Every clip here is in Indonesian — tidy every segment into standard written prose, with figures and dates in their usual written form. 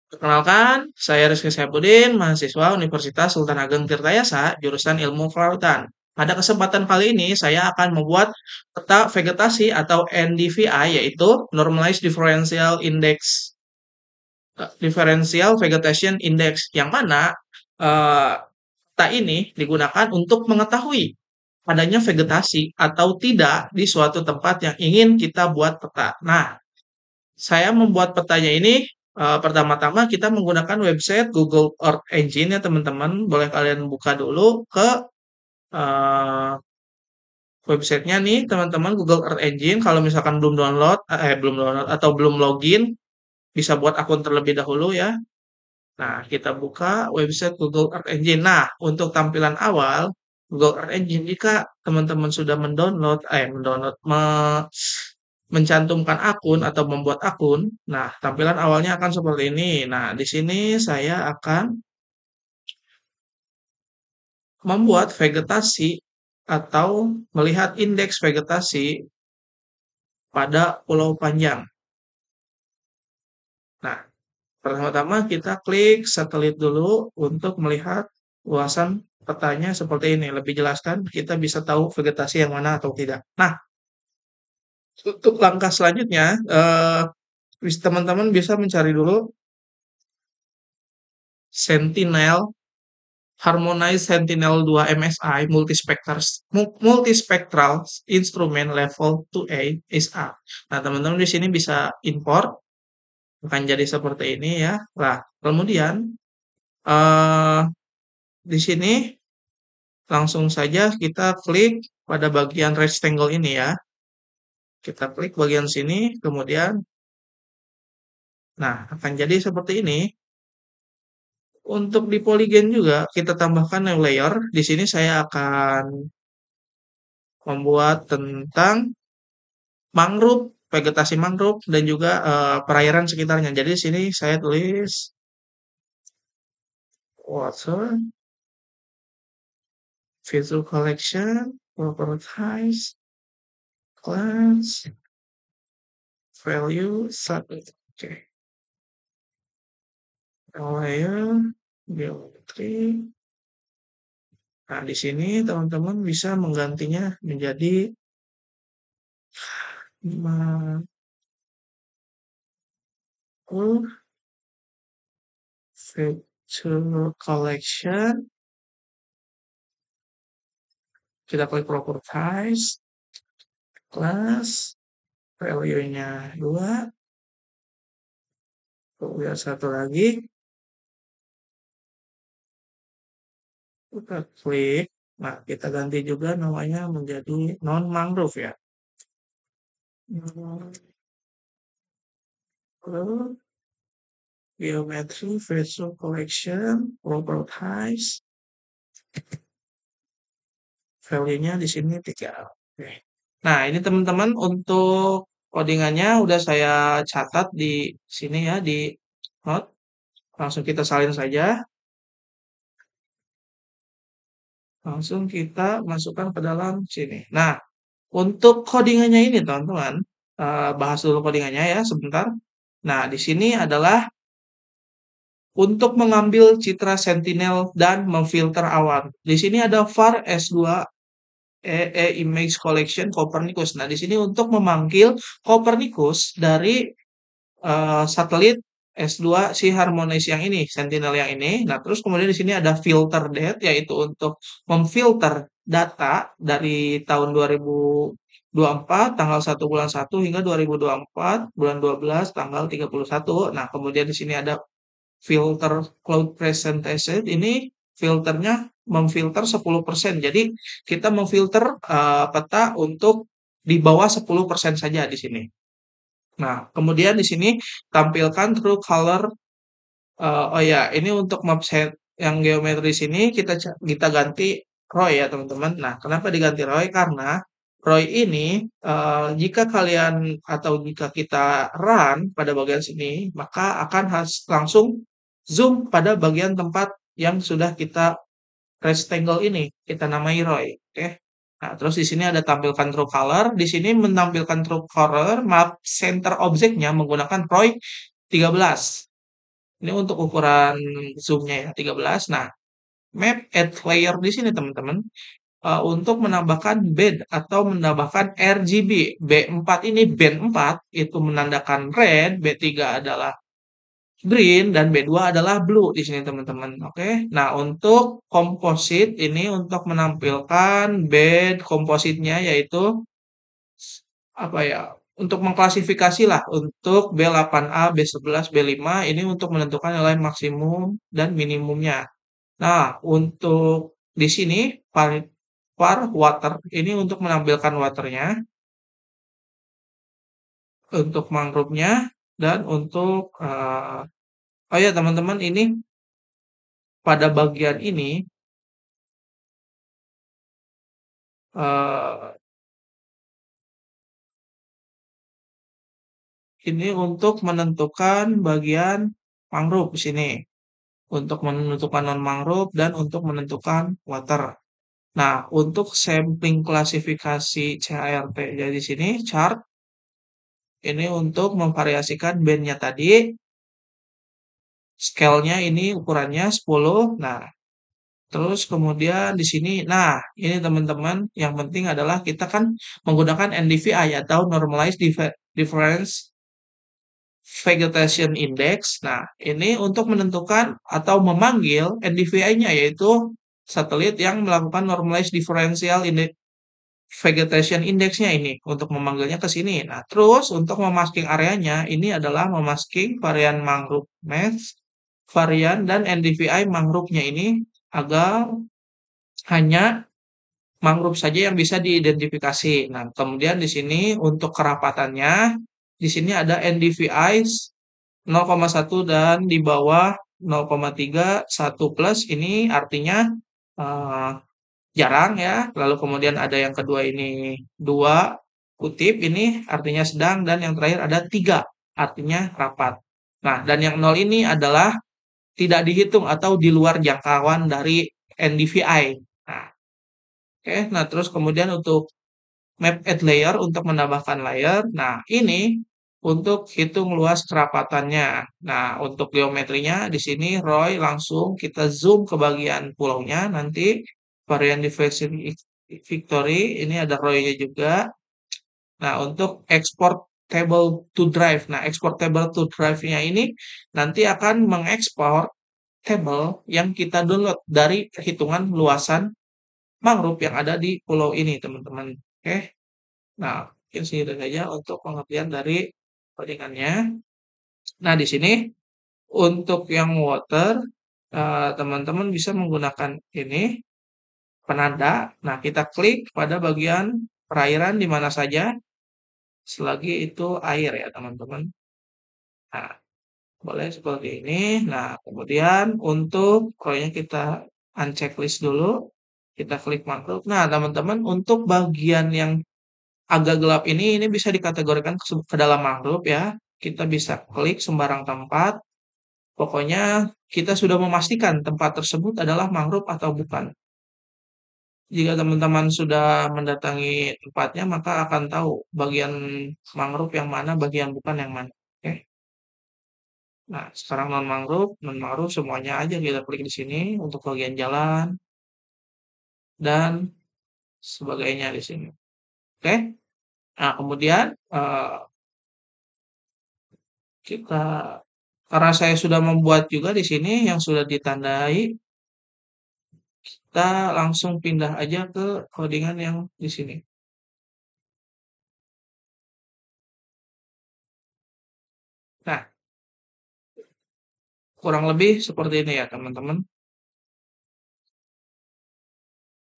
Perkenalkan, saya Rizky Saipudin, mahasiswa Universitas Sultan Ageng Tirtayasa, jurusan Ilmu Kelautan. Pada kesempatan kali ini, saya akan membuat peta vegetasi atau NDVI, yaitu Normalized Differential Vegetation Index, yang mana peta ini digunakan untuk mengetahui adanya vegetasi atau tidak di suatu tempat yang ingin kita buat peta. Nah, saya membuat petanya ini, pertama-tama kita menggunakan website Google Earth Engine ya teman-teman. Boleh kalian buka dulu ke eee, websitenya nih teman-teman Google Earth Engine. Kalau misalkan belum download atau belum login, bisa buat akun terlebih dahulu ya. Nah, kita buka website Google Earth Engine. Nah, untuk tampilan awal Google Earth Engine jika teman-teman sudah mendownload, mencantumkan akun atau membuat akun. Nah, tampilan awalnya akan seperti ini. Nah, di sini saya akan membuat vegetasi atau melihat indeks vegetasi pada Pulau Panjang. Nah, pertama-tama kita klik satelit dulu untuk melihat luasan petanya seperti ini. Lebih jelaskan, kita bisa tahu vegetasi yang mana atau tidak. Nah, untuk langkah selanjutnya, teman-teman bisa mencari dulu Sentinel Harmonize Sentinel-2 MSI Multispectral Instrument Level 2A SA. Nah, teman-teman di sini bisa import, akan jadi seperti ini ya. Nah, kemudian eh, di sini langsung saja kita klik pada bagian rectangle ini ya. Kita klik bagian sini, kemudian, nah akan jadi seperti ini. Untuk di polygon juga kita tambahkan new layer. Di sini saya akan membuat tentang mangrove, vegetasi mangrove dan juga perairan sekitarnya. Jadi di sini saya tulis water, visual collection, properties, class, value, subject. Oke. Layer, geometri. Nah, di sini teman-teman bisa menggantinya menjadi mangrove feature collection. Kita klik properties, class, value-nya 2, kemudian satu lagi, kita klik, nah kita ganti juga namanya menjadi non-mangrove ya. Mangrove, geometry, visual collection, properties, value-nya di sini 3. Oke. Nah, ini teman-teman untuk codingannya udah saya catat di sini ya, di note. Langsung kita salin saja. Langsung kita masukkan ke dalam sini. Nah, untuk codingannya ini teman-teman, bahas dulu codingannya ya sebentar. Nah, di sini adalah untuk mengambil citra sentinel dan memfilter awan. Di sini ada var S2 Image Collection Copernicus. Nah, di sini untuk memanggil Copernicus dari satelit S2 si Harmonize yang ini, Sentinel yang ini. Nah, terus kemudian di sini ada filter date, yaitu untuk memfilter data dari tahun 2024 tanggal 1 bulan 1 hingga 2024 bulan 12 tanggal 31. Nah, kemudian di sini ada filter cloud presentation. Ini filternya memfilter 10%. Jadi kita memfilter peta untuk di bawah 10% saja di sini. Nah, kemudian di sini tampilkan true color. Oh ya, ini untuk map set yang geometri sini kita ganti Roy ya teman-teman. Nah, kenapa diganti Roy? Karena Roy ini jika kalian atau jika kita run pada bagian sini, maka akan langsung zoom pada bagian tempat yang sudah kita rectangle ini, kita namai Roy. Oke. Nah, terus di sini ada tampilkan true color. Di sini menampilkan true color map center objeknya menggunakan Roy 13. Ini untuk ukuran zoom-nya ya 13. Nah, map add layer di sini teman-teman untuk menambahkan band atau menambahkan RGB. B4 ini band 4 itu menandakan red, B3 adalah green dan B2 adalah blue di sini teman-teman. Oke. Nah, untuk komposit ini untuk menampilkan band kompositnya yaitu apa ya? Untuk mengklasifikasi lah untuk B8A, B11, B5 ini untuk menentukan nilai maksimum dan minimumnya. Nah, untuk di sini var water ini untuk menampilkan waternya, untuk mangrove-nya dan untuk oh ya teman-teman ini pada bagian ini eh, ini untuk menentukan bagian mangrove di sini, untuk menentukan non mangrove dan untuk menentukan water. Nah, untuk sampling klasifikasi CHRT jadi sini chart ini untuk memvariasikan bandnya tadi, scale-nya ini ukurannya 10. Nah, terus kemudian di sini, nah ini teman-teman yang penting adalah kita kan menggunakan NDVI atau Normalized Difference Vegetation Index. Nah, ini untuk menentukan atau memanggil NDVI-nya yaitu satelit yang melakukan Normalized Differential Vegetation Index-nya ini untuk memanggilnya ke sini. Nah, terus untuk memasking areanya ini adalah memasking varian mangrove mesh, varian dan NDVI mangrove-nya ini agar hanya mangrove saja yang bisa diidentifikasi. Nah, kemudian di sini untuk kerapatannya, di sini ada NDVI 0,1 dan di bawah 0,3, 1 plus ini artinya eh, jarang ya. Lalu kemudian ada yang kedua ini 2 kutip ini artinya sedang dan yang terakhir ada 3 artinya rapat. Nah, dan yang 0 ini adalah tidak dihitung atau di luar jangkauan dari NDVI. Nah, oke. Nah, terus kemudian untuk map add layer untuk menambahkan layer. Nah, ini untuk hitung luas kerapatannya. Nah, untuk geometrinya di sini Roy langsung kita zoom ke bagian pulaunya. Nanti varian differentiation Victory ini ada Roy-nya juga. Nah, untuk export table to drive. Nah, export table to drive-nya ini nanti akan mengekspor table yang kita download dari perhitungan luasan mangrove yang ada di pulau ini, teman-teman. Oke. Nah, mungkin segitu saja untuk pengertian dari codingannya. Nah, di sini untuk yang water, teman-teman bisa menggunakan ini penanda. Nah, kita klik pada bagian perairan di mana saja, selagi itu air ya, teman-teman. Nah, boleh seperti ini. Nah, kemudian untuk pokoknya kita unchecklist dulu. Kita klik mangrove. Nah, teman-teman, untuk bagian yang agak gelap ini bisa dikategorikan ke dalam mangrove ya. Kita bisa klik sembarang tempat. Pokoknya kita sudah memastikan tempat tersebut adalah mangrove atau bukan. Jika teman-teman sudah mendatangi tempatnya, maka akan tahu bagian mangrove yang mana, bagian bukan yang mana. Oke. Nah, sekarang non mangrove semuanya aja kita klik di sini untuk bagian jalan dan sebagainya di sini. Oke. Nah, kemudian kita karena saya sudah membuat juga di sini yang sudah ditandai, kita langsung pindah aja ke codingan yang di sini. Nah, kurang lebih seperti ini ya teman-teman.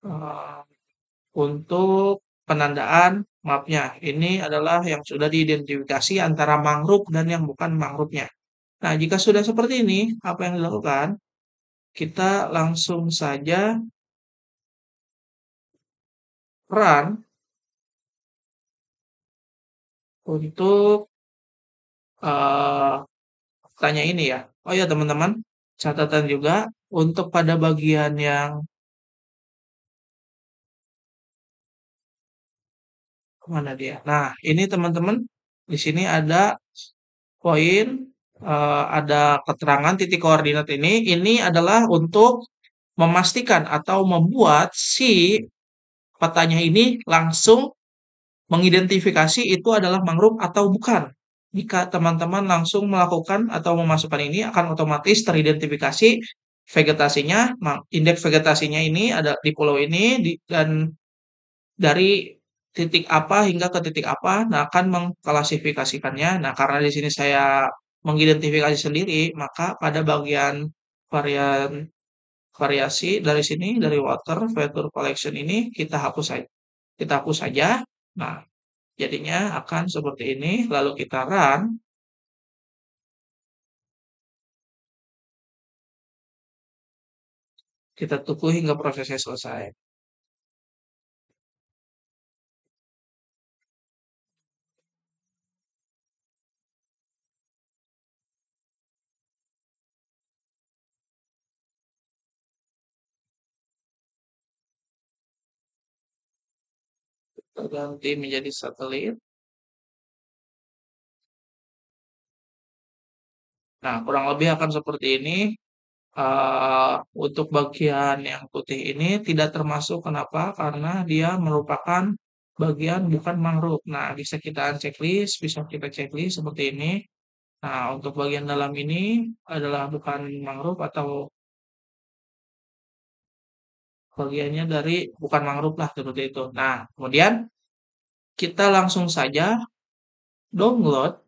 Eh, untuk penandaan mapnya, ini adalah yang sudah diidentifikasi antara mangrove dan yang bukan mangrove-nya. Nah, jika sudah seperti ini, apa yang dilakukan? Kita langsung saja run untuk eh, tanya ini ya. Oh ya teman-teman, catatan juga untuk pada bagian yang mana dia? Nah, ini teman-teman di sini ada poin. ada keterangan titik koordinat ini adalah untuk memastikan atau membuat si petanya ini langsung mengidentifikasi itu adalah mangrove atau bukan. Jika teman-teman langsung melakukan atau memasukkan ini akan otomatis teridentifikasi vegetasinya, indeks vegetasinya ini ada di pulau ini dan dari titik apa hingga ke titik apa, nah akan mengklasifikasikannya. Nah, karena di sini saya mengidentifikasi sendiri, maka pada bagian varian variasi dari sini dari water vector collection ini kita hapus saja. Kita hapus saja. Nah, jadinya akan seperti ini, lalu kita run, kita tunggu hingga prosesnya selesai. Terganti menjadi satelit. Nah, kurang lebih akan seperti ini. Untuk bagian yang putih ini tidak termasuk, kenapa? Karena dia merupakan bagian bukan mangrove. Nah, bisa kita checklist, bisa kita checklist seperti ini. Nah, untuk bagian dalam ini adalah bukan mangrove atau bagiannya dari bukan mangrove lah seperti itu. Nah, kemudian kita langsung saja download.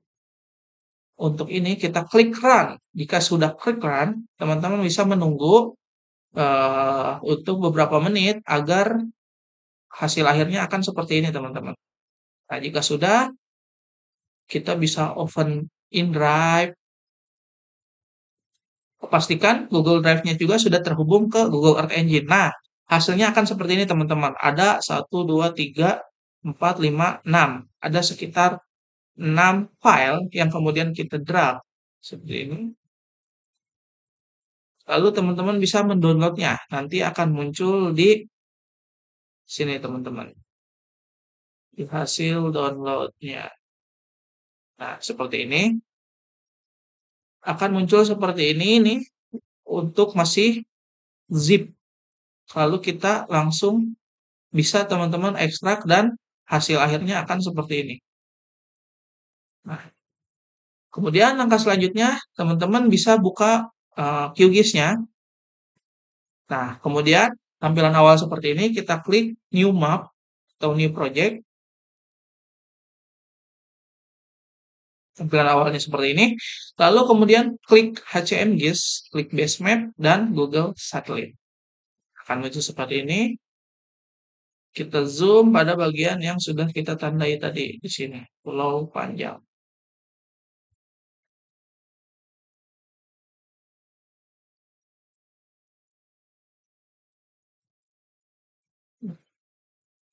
Untuk ini kita klik run. Jika sudah klik run, teman-teman bisa menunggu untuk beberapa menit agar hasil akhirnya akan seperti ini, teman-teman. Nah, jika sudah, kita bisa open in Drive. Pastikan Google Drive-nya juga sudah terhubung ke Google Earth Engine. Nah, hasilnya akan seperti ini, teman-teman. Ada 1, 2, 3, 4, 5, 6. Ada sekitar 6 file yang kemudian kita drag. Seperti ini. Lalu teman-teman bisa mendownloadnya. Nanti akan muncul di sini, teman-teman. Di hasil downloadnya. Nah, seperti ini. Akan muncul seperti ini nih untuk masih zip. Lalu kita langsung bisa teman-teman ekstrak dan hasil akhirnya akan seperti ini. Nah, kemudian langkah selanjutnya teman-teman bisa buka QGIS-nya. Nah, kemudian tampilan awal seperti ini kita klik new map atau new project. Tampilan awalnya seperti ini. Lalu kemudian klik HCMGIS, klik base map dan Google Satellite. Akan muncul seperti ini. Kita zoom pada bagian yang sudah kita tandai tadi di sini, Pulau Panjang.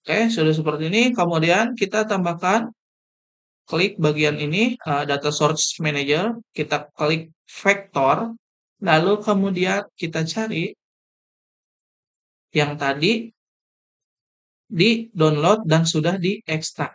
Oke, sudah seperti ini. Kemudian kita tambahkan, klik bagian ini, Data Source Manager, kita klik Vector, lalu kemudian kita cari yang tadi di download dan sudah diekstrak.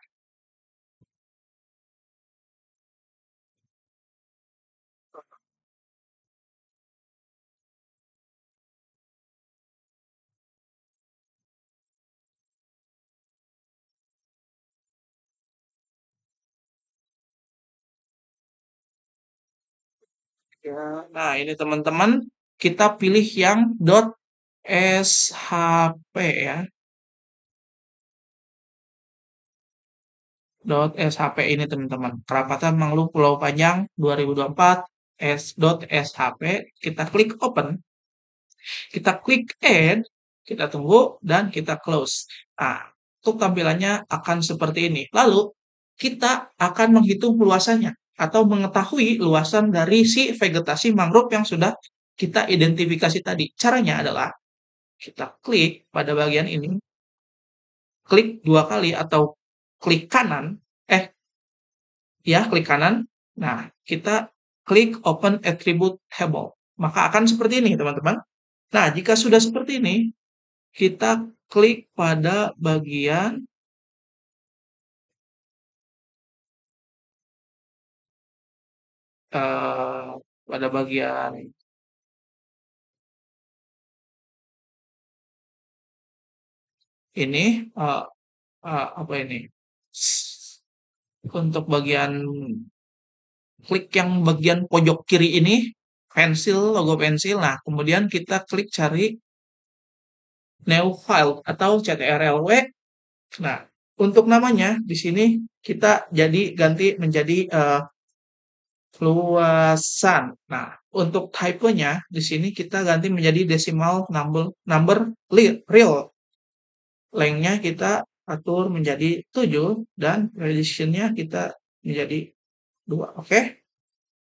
Ya, nah, ini teman-teman, kita pilih yang .shp ya. .shp ini teman-teman. Kerapatan Mangrove Pulau Panjang 2024 .shp. Kita klik open. Kita klik add. Kita tunggu dan kita close. Nah, untuk tampilannya akan seperti ini. Lalu kita akan menghitung luasannya atau mengetahui luasan dari si vegetasi mangrove yang sudah kita identifikasi tadi. Caranya adalah kita klik pada bagian ini, klik 2 kali atau klik kanan, klik kanan. Nah, kita klik open attribute table. Maka akan seperti ini, teman-teman. Nah, jika sudah seperti ini, kita klik pada bagian pada bagian ini, apa ini, untuk bagian klik yang bagian pojok kiri ini, pensil, logo pensil. Nah, kemudian kita klik cari new file atau CTRL-W. Nah, untuk namanya di sini kita jadi ganti menjadi luasan. Nah, untuk typenya di sini kita ganti menjadi decimal number real. Length-nya kita atur menjadi 7 dan precision-nya kita menjadi 2. Oke.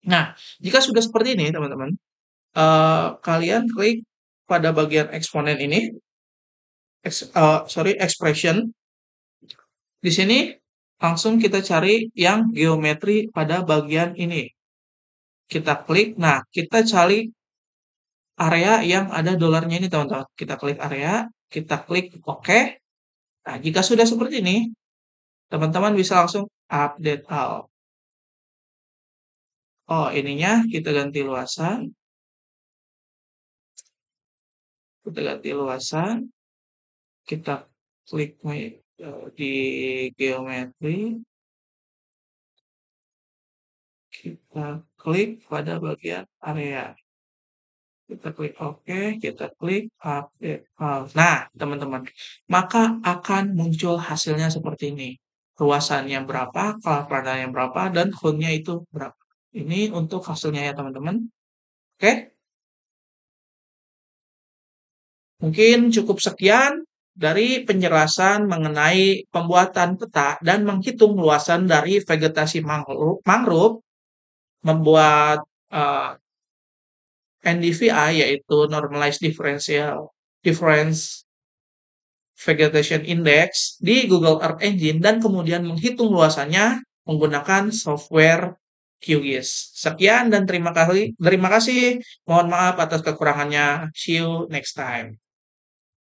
Nah, jika sudah seperti ini teman-teman, kalian klik pada bagian eksponen ini, expression. Di sini langsung kita cari yang geometri pada bagian ini. Kita klik, nah kita cari area yang ada dolarnya ini teman-teman. Kita klik area, kita klik OK. Nah, jika sudah seperti ini, teman-teman bisa langsung update all. Oh, ininya kita ganti luasan. Kita ganti luasan. Kita klik di geometri. Kita klik pada bagian area. Kita klik OK, kita klik update all. Nah, teman-teman, maka akan muncul hasilnya seperti ini. Luasannya berapa, kelapannya berapa, dan font-nya itu berapa. Ini untuk hasilnya ya, teman-teman. Oke? Mungkin cukup sekian dari penjelasan mengenai pembuatan peta dan menghitung luasan dari vegetasi mangrove membuat NDVI, yaitu Normalized Difference Vegetation Index di Google Earth Engine dan kemudian menghitung luasannya menggunakan software QGIS. Sekian dan terima kasih. Mohon maaf atas kekurangannya. See you next time.